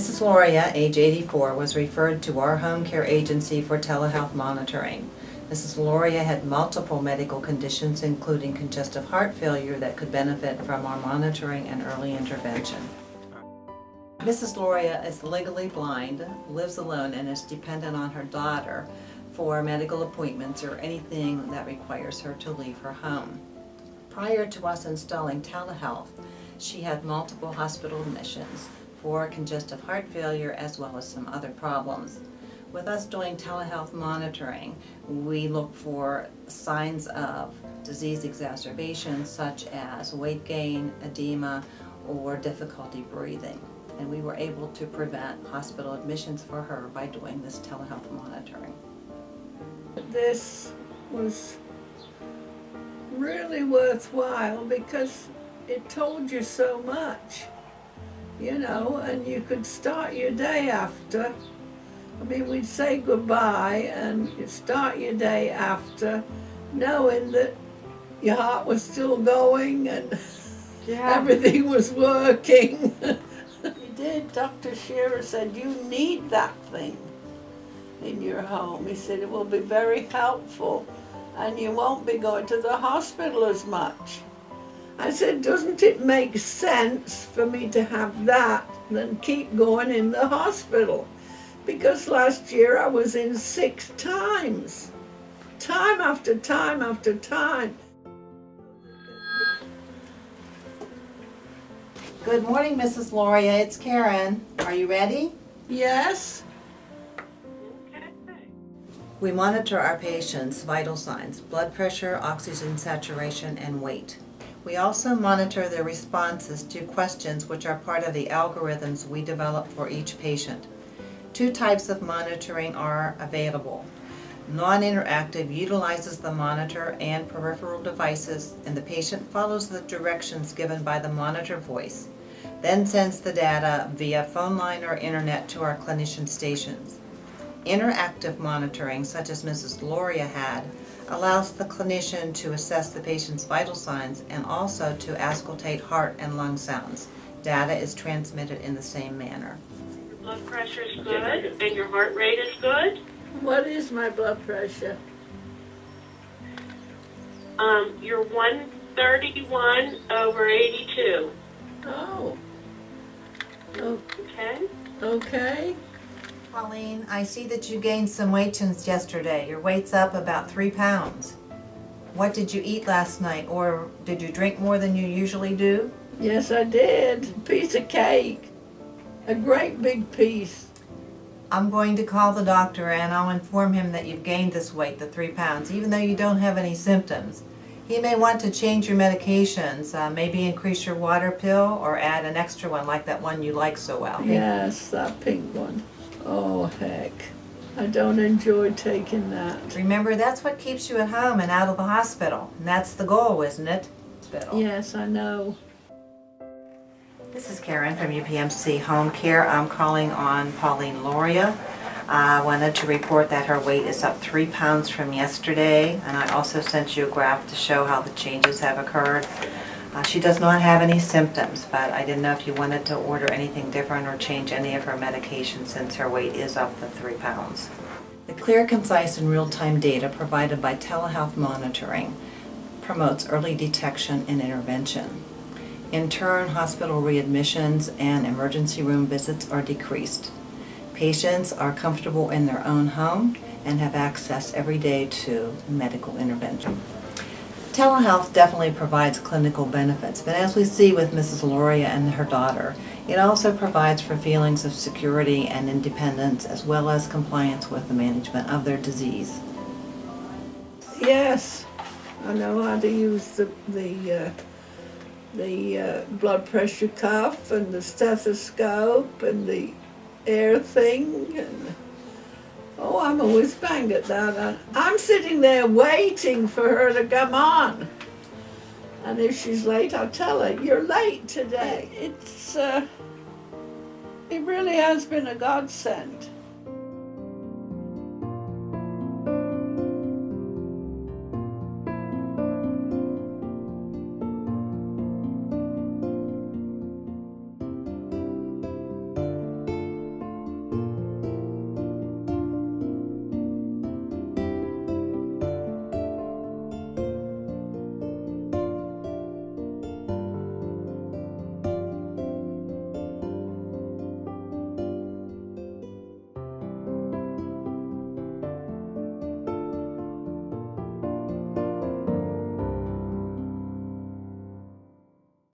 Mrs. Loria, age 84, was referred to our home care agency for telehealth monitoring. Mrs. Loria had multiple medical conditions, including congestive heart failure, that could benefit from our monitoring and early intervention. Mrs. Loria is legally blind, lives alone, and is dependent on her daughter for medical appointments or anything that requires her to leave her home. Prior to us installing telehealth, she had multiple hospital admissions for congestive heart failure as well as some other problems. With us doing telehealth monitoring, we look for signs of disease exacerbation such as weight gain, edema, or difficulty breathing. And we were able to prevent hospital admissions for her by doing this telehealth monitoring. This was really worthwhile because it told you so much, you know, and you could start your day after. I mean, we'd say goodbye and you'd start your day after knowing that your heart was still going and everything was working. You did. Dr. Shearer said, you need that thing in your home. He said it will be very helpful and you won't be going to the hospital as much. I said, doesn't it make sense for me to have that than keep going in the hospital? Because last year I was in 6 times, time after time after time. Good morning, Mrs. Loria. It's Karen. Are you ready? Yes. We monitor our patients' vital signs, blood pressure, oxygen saturation, and weight. We also monitor their responses to questions which are part of the algorithms we develop for each patient. 2 types of monitoring are available. Non-interactive utilizes the monitor and peripheral devices, and the patient follows the directions given by the monitor voice, then sends the data via phone line or internet to our clinician stations. Interactive monitoring, such as Mrs. Loria had, allows the clinician to assess the patient's vital signs and also to auscultate heart and lung sounds. Data is transmitted in the same manner. Your blood pressure is good and your heart rate is good. What is my blood pressure? You're 131 over 82. Oh. Okay. Okay. Pauline, I see that you gained some weight since yesterday. Your weight's up about 3 pounds. What did you eat last night, or did you drink more than you usually do? Yes, I did. A piece of cake. A great big piece. I'm going to call the doctor and I'll inform him that you've gained this weight, the 3 pounds, even though you don't have any symptoms. He may want to change your medications, maybe increase your water pill or add an extra one like that one you like so well. Yes, that pink one. Oh, heck. I don't enjoy taking that. Remember, that's what keeps you at home and out of the hospital. And that's the goal, isn't it? Yes, I know. This is Karen from UPMC Home Care. I'm calling on Pauline Loria. I wanted to report that her weight is up 3 pounds from yesterday, and I also sent you a graph to show how the changes have occurred. She does not have any symptoms, but I didn't know if you wanted to order anything different or change any of her medications since her weight is up the 3 pounds. The clear, concise, and real-time data provided by telehealth monitoring promotes early detection and intervention. In turn, hospital readmissions and emergency room visits are decreased. Patients are comfortable in their own home and have access every day to medical intervention. Telehealth definitely provides clinical benefits, but as we see with Mrs. Loria and her daughter, it also provides for feelings of security and independence as well as compliance with the management of their disease. Yes, I know how to use the blood pressure cuff and the stethoscope and the air thing. And, oh, I'm a whiz bang at that. I'm sitting there waiting for her to come on. And if she's late, I'll tell her, you're late today. It really has been a godsend.